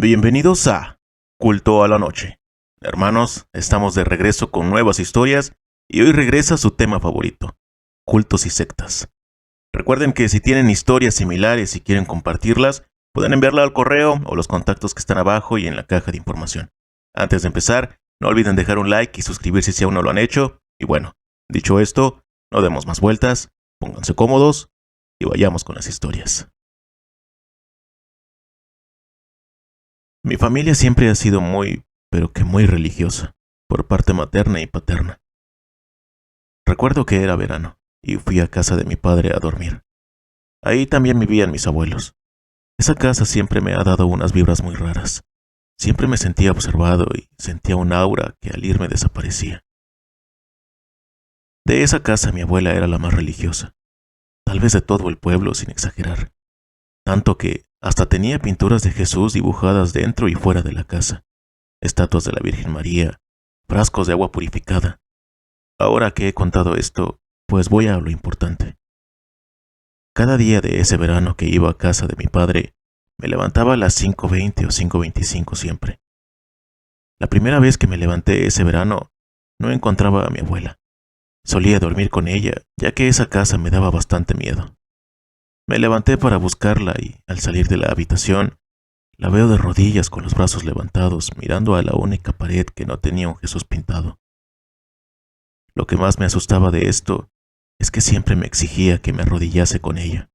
Bienvenidos a Culto a la Noche. Hermanos, estamos de regreso con nuevas historias y hoy regresa su tema favorito, cultos y sectas. Recuerden que si tienen historias similares y quieren compartirlas, pueden enviarla al correo o los contactos que están abajo y en la caja de información. Antes de empezar, no olviden dejar un like y suscribirse si aún no lo han hecho. Y bueno, dicho esto, no demos más vueltas, pónganse cómodos y vayamos con las historias. Mi familia siempre ha sido pero que muy religiosa, por parte materna y paterna. Recuerdo que era verano, y fui a casa de mi padre a dormir. Ahí también vivían mis abuelos. Esa casa siempre me ha dado unas vibras muy raras. Siempre me sentía observado y sentía un aura que al irme desaparecía. De esa casa mi abuela era la más religiosa, tal vez de todo el pueblo sin exagerar, tanto que hasta tenía pinturas de Jesús dibujadas dentro y fuera de la casa, estatuas de la Virgen María, frascos de agua purificada. Ahora que he contado esto, pues voy a lo importante. Cada día de ese verano que iba a casa de mi padre, me levantaba a las 5:20 o 5:25 siempre. La primera vez que me levanté ese verano, no encontraba a mi abuela. Solía dormir con ella, ya que esa casa me daba bastante miedo. Me levanté para buscarla y, al salir de la habitación, la veo de rodillas con los brazos levantados, mirando a la única pared que no tenía un Jesús pintado. Lo que más me asustaba de esto es que siempre me exigía que me arrodillase con ella.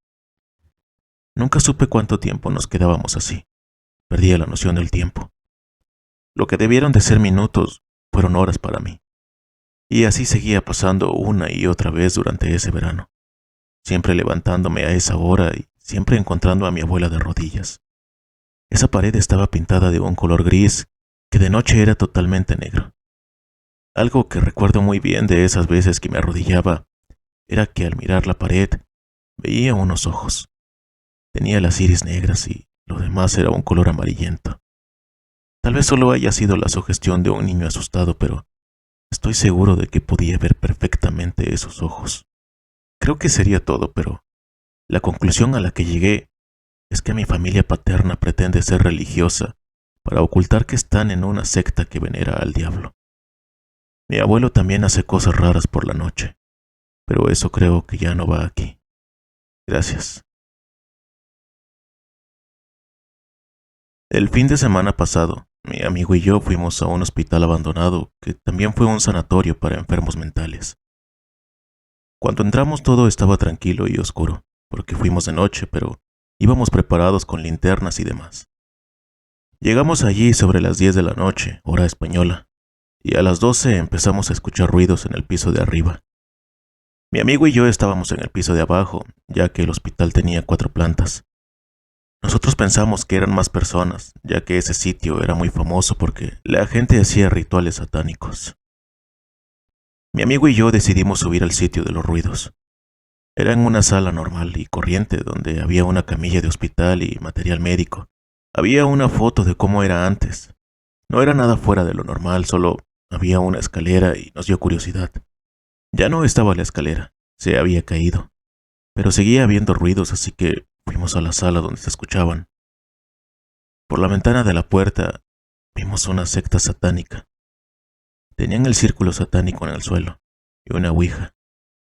Nunca supe cuánto tiempo nos quedábamos así. Perdía la noción del tiempo. Lo que debieron de ser minutos fueron horas para mí. Y así seguía pasando una y otra vez durante ese verano, siempre levantándome a esa hora y siempre encontrando a mi abuela de rodillas. Esa pared estaba pintada de un color gris que de noche era totalmente negro. Algo que recuerdo muy bien de esas veces que me arrodillaba era que al mirar la pared veía unos ojos. Tenía las iris negras y lo demás era un color amarillento. Tal vez solo haya sido la sugestión de un niño asustado, pero estoy seguro de que podía ver perfectamente esos ojos. Creo que sería todo, pero la conclusión a la que llegué es que mi familia paterna pretende ser religiosa para ocultar que están en una secta que venera al diablo. Mi abuelo también hace cosas raras por la noche, pero eso creo que ya no va aquí. Gracias. El fin de semana pasado, mi amigo y yo fuimos a un hospital abandonado que también fue un sanatorio para enfermos mentales. Cuando entramos todo estaba tranquilo y oscuro, porque fuimos de noche, pero íbamos preparados con linternas y demás. Llegamos allí sobre las 10 de la noche, hora española, y a las 12 empezamos a escuchar ruidos en el piso de arriba. Mi amigo y yo estábamos en el piso de abajo, ya que el hospital tenía 4 plantas. Nosotros pensamos que eran más personas, ya que ese sitio era muy famoso porque la gente hacía rituales satánicos. Mi amigo y yo decidimos subir al sitio de los ruidos. Era en una sala normal y corriente donde había una camilla de hospital y material médico. Había una foto de cómo era antes. No era nada fuera de lo normal, solo había una escalera y nos dio curiosidad. Ya no estaba la escalera, se había caído, pero seguía habiendo ruidos, así que fuimos a la sala donde se escuchaban. Por la ventana de la puerta vimos una secta satánica. Tenían el círculo satánico en el suelo y una ouija,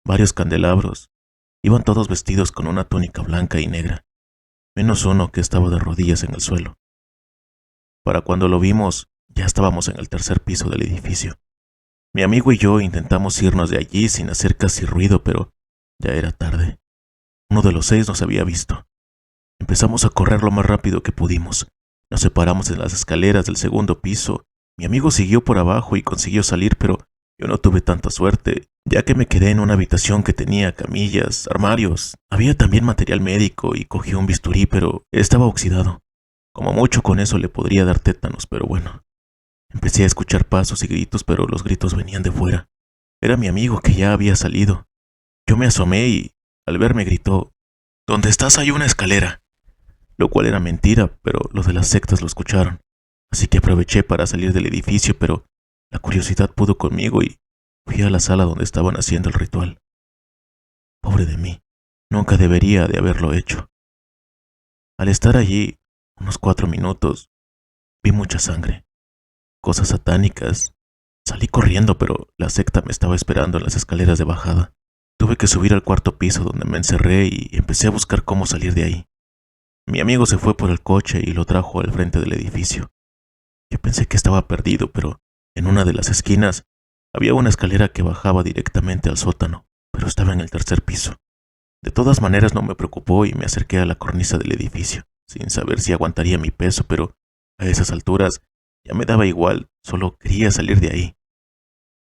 varios candelabros. Iban todos vestidos con una túnica blanca y negra, menos uno que estaba de rodillas en el suelo. Para cuando lo vimos, ya estábamos en el tercer piso del edificio. Mi amigo y yo intentamos irnos de allí sin hacer casi ruido, pero ya era tarde. Uno de los 6 nos había visto. Empezamos a correr lo más rápido que pudimos. Nos separamos en las escaleras del segundo piso. Mi amigo siguió por abajo y consiguió salir, pero yo no tuve tanta suerte, ya que me quedé en una habitación que tenía camillas, armarios. Había también material médico y cogí un bisturí, pero estaba oxidado. Como mucho con eso le podría dar tétanos, pero bueno. Empecé a escuchar pasos y gritos, pero los gritos venían de fuera. Era mi amigo que ya había salido. Yo me asomé y, al verme, gritó: «¿Dónde estás? Hay una escalera», lo cual era mentira, pero los de las sectas lo escucharon. Así que aproveché para salir del edificio, pero la curiosidad pudo conmigo y fui a la sala donde estaban haciendo el ritual. Pobre de mí, nunca debería de haberlo hecho. Al estar allí unos 4 minutos, Vi mucha sangre, cosas satánicas. Salí corriendo, pero la secta me estaba esperando en las escaleras de bajada. Tuve que subir al cuarto piso donde me encerré y empecé a buscar cómo salir de ahí. Mi amigo se fue por el coche y lo trajo al frente del edificio. Yo pensé que estaba perdido, pero en una de las esquinas había una escalera que bajaba directamente al sótano, pero estaba en el tercer piso. De todas maneras no me preocupó y me acerqué a la cornisa del edificio, sin saber si aguantaría mi peso, pero a esas alturas ya me daba igual, solo quería salir de ahí.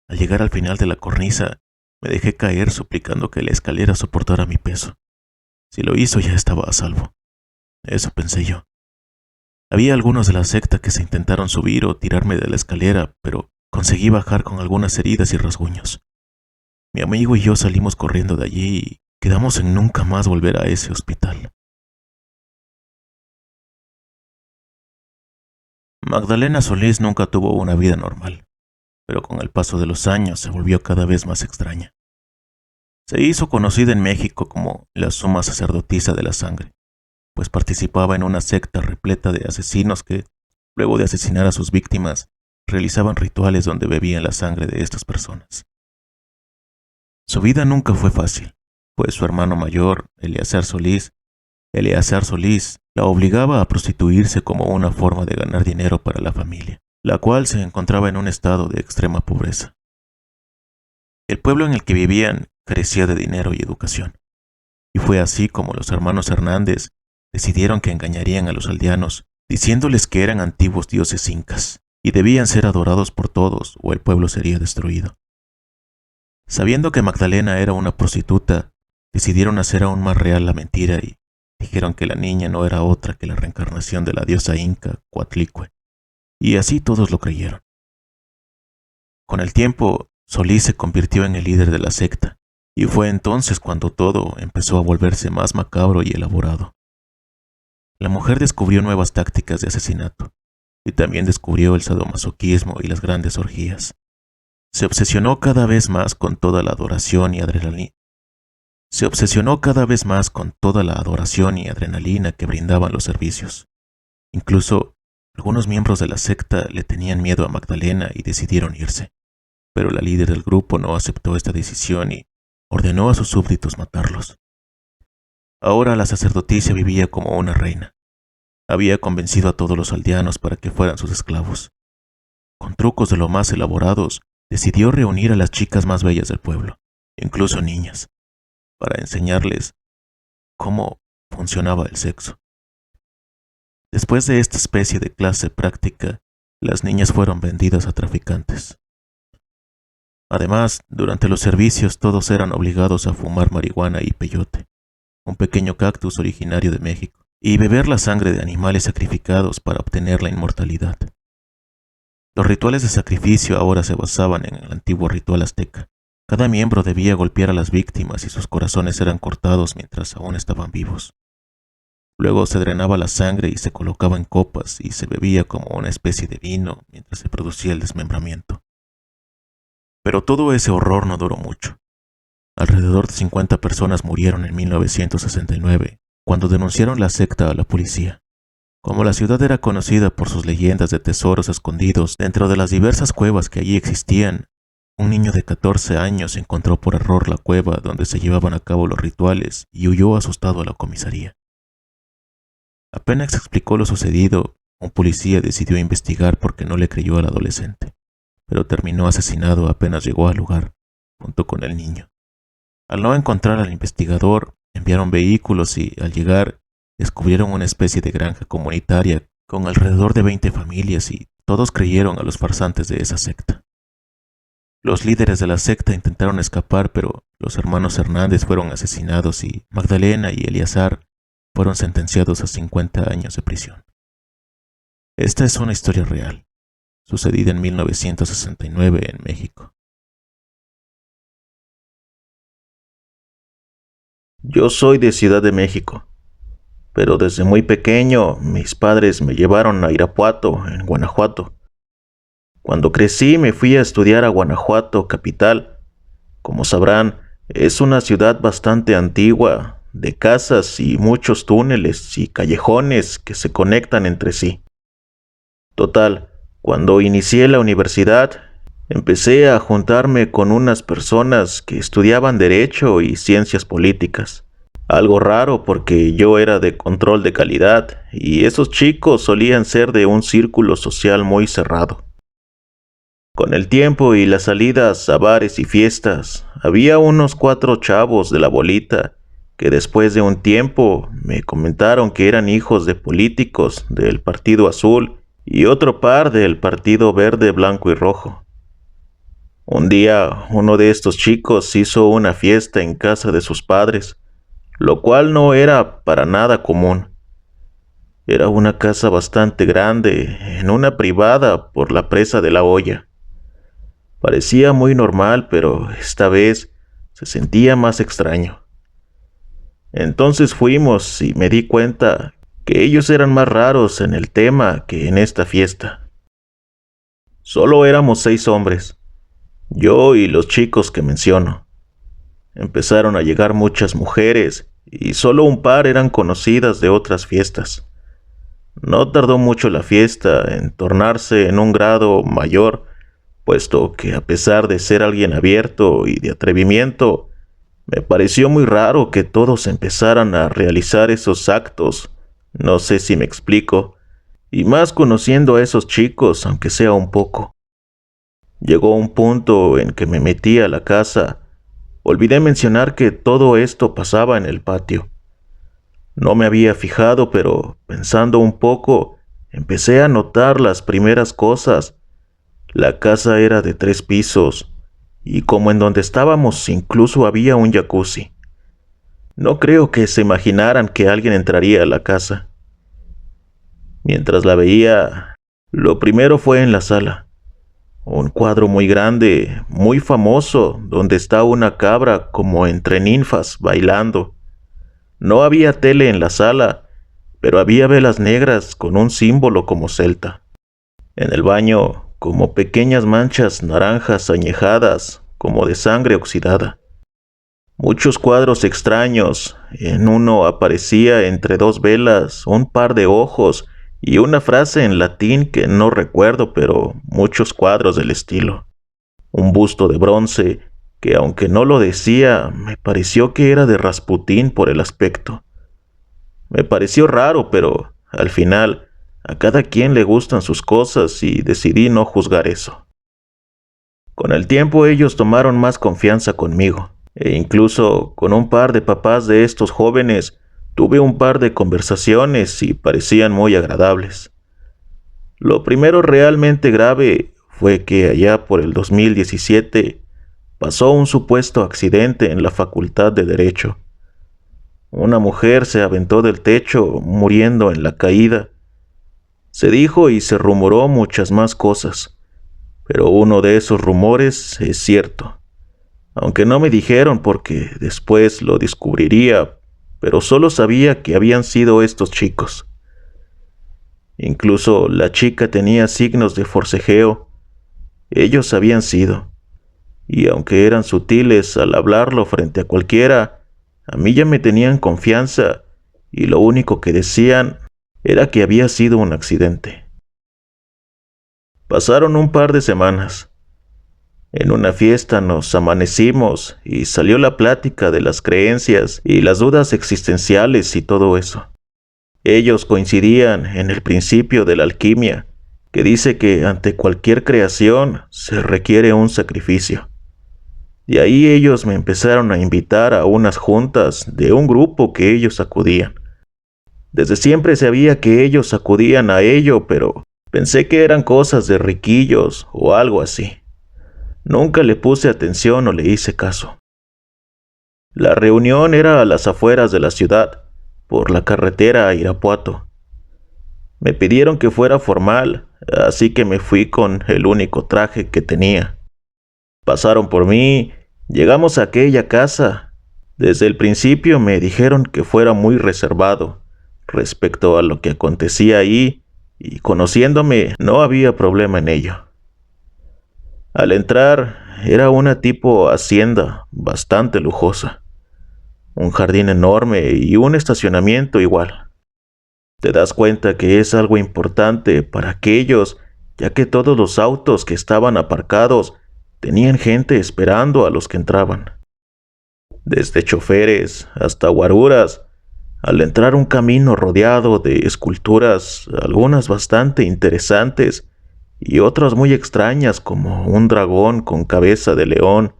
Al llegar al final de la cornisa, me dejé caer suplicando que la escalera soportara mi peso. Si lo hizo ya estaba a salvo. Eso pensé yo. Había algunos de la secta que se intentaron subir o tirarme de la escalera, pero conseguí bajar con algunas heridas y rasguños. Mi amigo y yo salimos corriendo de allí y quedamos en nunca más volver a ese hospital. Magdalena Solís nunca tuvo una vida normal, pero con el paso de los años se volvió cada vez más extraña. Se hizo conocida en México como la suma sacerdotisa de la sangre, pues participaba en una secta repleta de asesinos que, luego de asesinar a sus víctimas, realizaban rituales donde bebían la sangre de estas personas. Su vida nunca fue fácil, pues su hermano mayor, Eleazar Solís, la obligaba a prostituirse como una forma de ganar dinero para la familia, la cual se encontraba en un estado de extrema pobreza. El pueblo en el que vivían carecía de dinero y educación, y fue así como los hermanos Hernández decidieron que engañarían a los aldeanos, diciéndoles que eran antiguos dioses incas y debían ser adorados por todos o el pueblo sería destruido. Sabiendo que Magdalena era una prostituta, decidieron hacer aún más real la mentira y dijeron que la niña no era otra que la reencarnación de la diosa inca Coatlicue, y así todos lo creyeron. Con el tiempo, Solís se convirtió en el líder de la secta, y fue entonces cuando todo empezó a volverse más macabro y elaborado. La mujer descubrió nuevas tácticas de asesinato, y también descubrió el sadomasoquismo y las grandes orgías. Se obsesionó cada vez más con toda la adoración y adrenalina. Que brindaban los servicios. Incluso algunos miembros de la secta le tenían miedo a Magdalena y decidieron irse, pero la líder del grupo no aceptó esta decisión y ordenó a sus súbditos matarlos. Ahora la sacerdotisa vivía como una reina. Había convencido a todos los aldeanos para que fueran sus esclavos. Con trucos de lo más elaborados, decidió reunir a las chicas más bellas del pueblo, incluso niñas, para enseñarles cómo funcionaba el sexo. Después de esta especie de clase práctica, las niñas fueron vendidas a traficantes. Además, durante los servicios todos eran obligados a fumar marihuana y peyote, un pequeño cactus originario de México, y beber la sangre de animales sacrificados para obtener la inmortalidad. Los rituales de sacrificio ahora se basaban en el antiguo ritual azteca. Cada miembro debía golpear a las víctimas y sus corazones eran cortados mientras aún estaban vivos. Luego se drenaba la sangre y se colocaba en copas y se bebía como una especie de vino mientras se producía el desmembramiento. Pero todo ese horror no duró mucho. Alrededor de 50 personas murieron en 1969 cuando denunciaron la secta a la policía. Como la ciudad era conocida por sus leyendas de tesoros escondidos dentro de las diversas cuevas que allí existían, un niño de 14 años encontró por error la cueva donde se llevaban a cabo los rituales y huyó asustado a la comisaría. Apenas explicó lo sucedido, un policía decidió investigar porque no le creyó al adolescente, pero terminó asesinado apenas llegó al lugar, junto con el niño. Al no encontrar al investigador, enviaron vehículos y, al llegar, descubrieron una especie de granja comunitaria con alrededor de 20 familias y todos creyeron a los farsantes de esa secta. Los líderes de la secta intentaron escapar, pero los hermanos Hernández fueron asesinados y Magdalena y Eleazar fueron sentenciados a 50 años de prisión. Esta es una historia real, sucedida en 1969 en México. Yo soy de Ciudad de México, pero desde muy pequeño mis padres me llevaron a Irapuato, en Guanajuato. Cuando crecí me fui a estudiar a Guanajuato, capital. Como sabrán, es una ciudad bastante antigua, de casas y muchos túneles y callejones que se conectan entre sí. Total, cuando inicié la universidad, empecé a juntarme con unas personas que estudiaban Derecho y Ciencias Políticas. Algo raro porque yo era de control de calidad y esos chicos solían ser de un círculo social muy cerrado. Con el tiempo y las salidas a bares y fiestas, había unos 4 chavos de la bolita que después de un tiempo me comentaron que eran hijos de políticos del Partido Azul y otro par del Partido Verde, Blanco y Rojo. Un día uno de estos chicos hizo una fiesta en casa de sus padres, lo cual no era para nada común. Era una casa bastante grande, en una privada por la presa de la Hoya. Parecía muy normal, pero esta vez se sentía más extraño. Entonces fuimos y me di cuenta que ellos eran más raros en el tema que en esta fiesta. Solo éramos 6 hombres, yo y los chicos que menciono. Empezaron a llegar muchas mujeres y solo un par eran conocidas de otras fiestas. No tardó mucho la fiesta en tornarse en un grado mayor, puesto que a pesar de ser alguien abierto y de atrevimiento, me pareció muy raro que todos empezaran a realizar esos actos. No sé si me explico, y más conociendo a esos chicos, aunque sea un poco. Llegó un punto en que me metí a la casa. Olvidé mencionar que todo esto pasaba en el patio. No me había fijado, pero pensando un poco, empecé a notar las primeras cosas. La casa era de 3 pisos, y como en donde estábamos incluso había un jacuzzi. No creo que se imaginaran que alguien entraría a la casa. Mientras la veía, lo primero fue en la sala. Un cuadro muy grande, muy famoso, donde está una cabra como entre ninfas bailando. No había tele en la sala, pero había velas negras con un símbolo como celta. En el baño, como pequeñas manchas naranjas añejadas, como de sangre oxidada. Muchos cuadros extraños. En uno aparecía entre 2 velas un par de ojos y una frase en latín que no recuerdo, pero muchos cuadros del estilo. Un busto de bronce que, aunque no lo decía, me pareció que era de Rasputín por el aspecto. Me pareció raro, pero al final a cada quien le gustan sus cosas y decidí no juzgar eso. Con el tiempo ellos tomaron más confianza conmigo, e incluso con un par de papás de estos jóvenes tuve un par de conversaciones y parecían muy agradables. Lo primero realmente grave fue que allá por el 2017 pasó un supuesto accidente en la Facultad de Derecho. Una mujer se aventó del techo muriendo en la caída. Se dijo y se rumoró muchas más cosas, pero uno de esos rumores es cierto. Aunque no me dijeron porque después lo descubriría, pero solo sabía que habían sido estos chicos. Incluso la chica tenía signos de forcejeo. Ellos habían sido. Y aunque eran sutiles al hablarlo frente a cualquiera, a mí ya me tenían confianza y lo único que decían era que había sido un accidente. Pasaron un par de semanas. En una fiesta nos amanecimos y salió la plática de las creencias y las dudas existenciales y todo eso. Ellos coincidían en el principio de la alquimia, que dice que ante cualquier creación se requiere un sacrificio. De ahí ellos me empezaron a invitar a unas juntas de un grupo que ellos acudían. Desde siempre sabía que ellos acudían a ello, pero pensé que eran cosas de riquillos o algo así. Nunca le puse atención o le hice caso. La reunión era a las afueras de la ciudad, por la carretera a Irapuato. Me pidieron que fuera formal, así que me fui con el único traje que tenía. Pasaron por mí, llegamos a aquella casa. Desde el principio me dijeron que fuera muy reservado respecto a lo que acontecía ahí, y conociéndome no había problema en ello. Al entrar, era una tipo hacienda bastante lujosa. Un jardín enorme y un estacionamiento igual. Te das cuenta que es algo importante para aquellos, ya que todos los autos que estaban aparcados tenían gente esperando a los que entraban. Desde choferes hasta guaruras, al entrar un camino rodeado de esculturas, algunas bastante interesantes y otras muy extrañas como un dragón con cabeza de león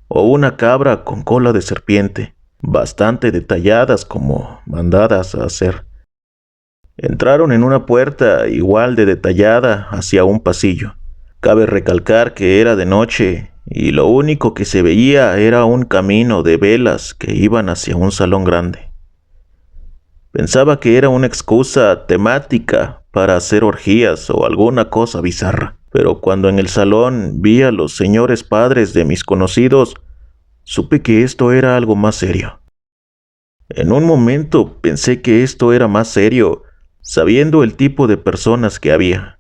o una cabra con cola de serpiente, bastante detalladas como mandadas a hacer. Entraron en una puerta igual de detallada hacia un pasillo. Cabe recalcar que era de noche y lo único que se veía era un camino de velas que iban hacia un salón grande. Pensaba que era una excusa temática para hacer orgías o alguna cosa bizarra, pero cuando en el salón vi a los señores padres de mis conocidos, supe que esto era algo más serio. En un momento pensé que esto era más serio, sabiendo el tipo de personas que había.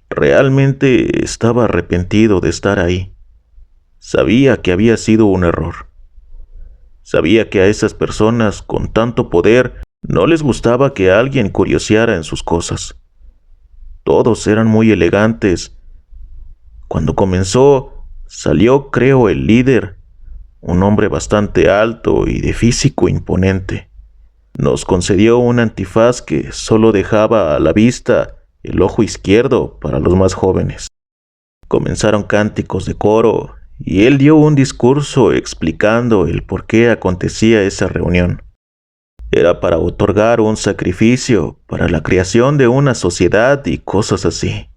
Realmente estaba arrepentido de estar ahí. Sabía que había sido un error. Sabía que a esas personas con tanto poder no les gustaba que alguien curioseara en sus cosas. Todos eran muy elegantes. Cuando comenzó, salió, creo, el líder, un hombre bastante alto y de físico imponente. Nos concedió un antifaz que solo dejaba a la vista el ojo izquierdo para los más jóvenes. Comenzaron cánticos de coro y él dio un discurso explicando el por qué acontecía esa reunión. Era para otorgar un sacrificio para la creación de una sociedad y cosas así.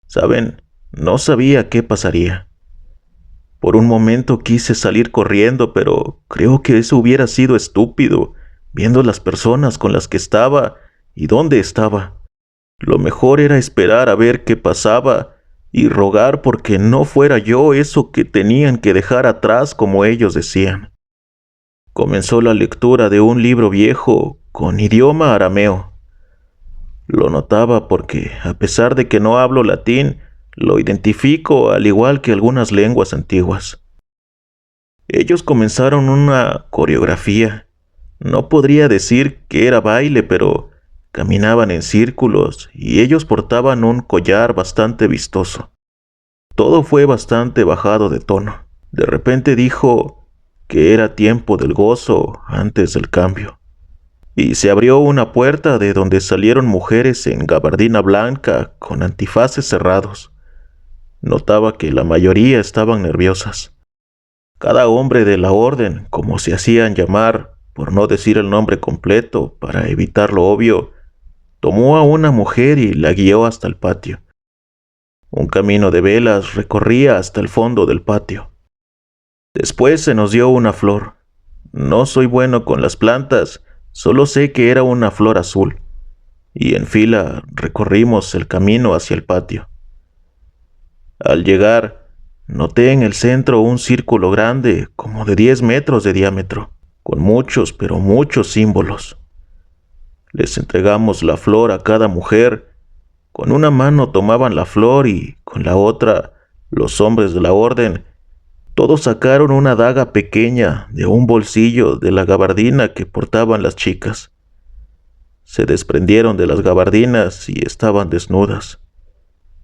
¿Saben? No sabía qué pasaría. Por un momento quise salir corriendo, pero creo que eso hubiera sido estúpido, viendo las personas con las que estaba y dónde estaba. Lo mejor era esperar a ver qué pasaba y rogar porque no fuera yo eso que tenían que dejar atrás como ellos decían. Comenzó la lectura de un libro viejo con idioma arameo. Lo notaba porque, a pesar de que no hablo latín, lo identifico al igual que algunas lenguas antiguas. Ellos comenzaron una coreografía. No podría decir que era baile, pero caminaban en círculos y ellos portaban un collar bastante vistoso. Todo fue bastante bajado de tono. De repente dijo que era tiempo del gozo antes del cambio. Y se abrió una puerta de donde salieron mujeres en gabardina blanca con antifaces cerrados. Notaba que la mayoría estaban nerviosas. Cada hombre de la orden, como se hacían llamar, por no decir el nombre completo para evitar lo obvio, tomó a una mujer y la guió hasta el patio. Un camino de velas recorría hasta el fondo del patio. Después se nos dio una flor. No soy bueno con las plantas, solo sé que era una flor azul. Y en fila recorrimos el camino hacia el patio. Al llegar, noté en el centro un círculo grande, como de 10 metros de diámetro, con muchos, pero muchos símbolos. Les entregamos la flor a cada mujer. Con una mano tomaban la flor y con la otra, los hombres de la orden, todos sacaron una daga pequeña de un bolsillo de la gabardina que portaban las chicas. Se desprendieron de las gabardinas y estaban desnudas.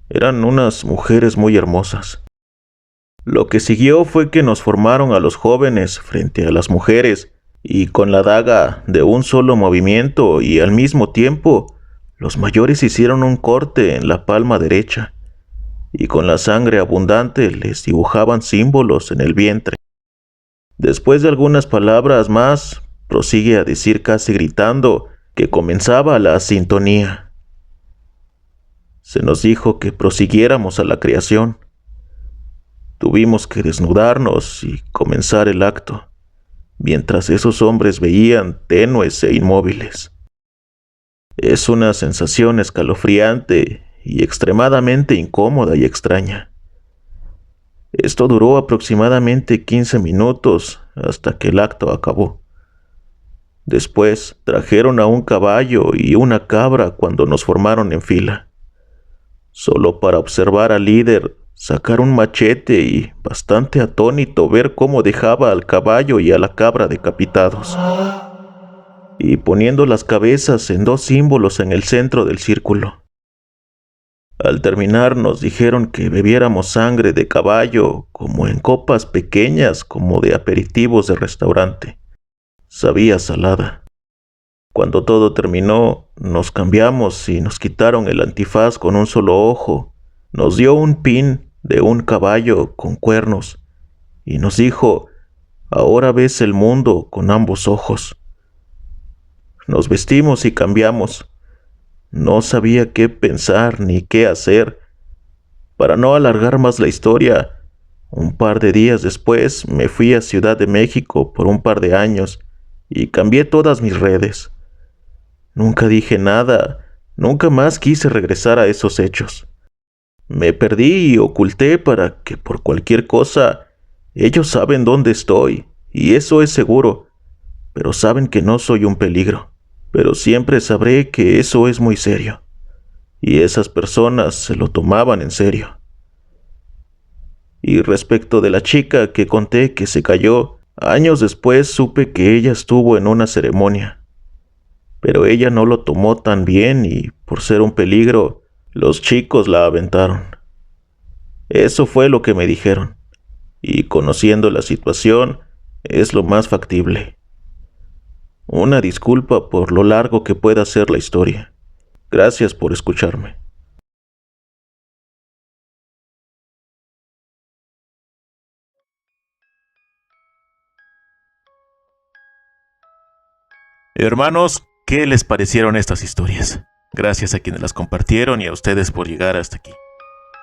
Eran unas mujeres muy hermosas. Lo que siguió fue que nos formaron a los jóvenes frente a las mujeres y con la daga de un solo movimiento y al mismo tiempo, los mayores hicieron un corte en la palma derecha y con la sangre abundante les dibujaban símbolos en el vientre. Después de algunas palabras más, prosigue a decir casi gritando que comenzaba la sintonía. Se nos dijo que prosiguiéramos a la creación. Tuvimos que desnudarnos y comenzar el acto, mientras esos hombres veían tenues e inmóviles. Es una sensación escalofriante y extremadamente incómoda y extraña. Esto duró aproximadamente 15 minutos hasta que el acto acabó. Después trajeron a un caballo y una cabra cuando nos formaron en fila, solo para observar al líder sacar un machete y, bastante atónito, ver cómo dejaba al caballo y a la cabra decapitados. y poniendo las cabezas en 2 símbolos en el centro del círculo. Al terminar nos dijeron que bebiéramos sangre de caballo como en copas pequeñas como de aperitivos de restaurante. Sabía salada. Cuando todo terminó, nos cambiamos y nos quitaron el antifaz con un solo ojo. Nos dio un pin de un caballo con cuernos y nos dijo: ahora ves el mundo con ambos ojos. Nos vestimos y cambiamos. No sabía qué pensar ni qué hacer. Para no alargar más la historia, un par de días después me fui a Ciudad de México por un par de años y cambié todas mis redes. Nunca dije nada, nunca más quise regresar a esos hechos. Me perdí y oculté para que por cualquier cosa ellos saben dónde estoy, y eso es seguro, pero saben que no soy un peligro. Pero siempre sabré que eso es muy serio, y esas personas se lo tomaban en serio. Y respecto de la chica que conté que se cayó, años después supe que ella estuvo en una ceremonia, pero ella no lo tomó tan bien y, por ser un peligro, los chicos la aventaron. Eso fue lo que me dijeron, y conociendo la situación, es lo más factible. Una disculpa por lo largo que pueda ser la historia. Gracias por escucharme. Hermanos, ¿qué les parecieron estas historias? Gracias a quienes las compartieron y a ustedes por llegar hasta aquí.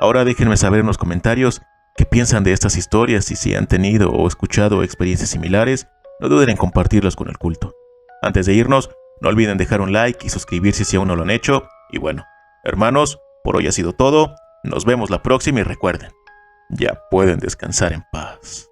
Ahora déjenme saber en los comentarios qué piensan de estas historias y si han tenido o escuchado experiencias similares, no duden en compartirlas con el culto. Antes de irnos, no olviden dejar un like y suscribirse si aún no lo han hecho. Y bueno, hermanos, por hoy ha sido todo. Nos vemos la próxima y recuerden, ya pueden descansar en paz.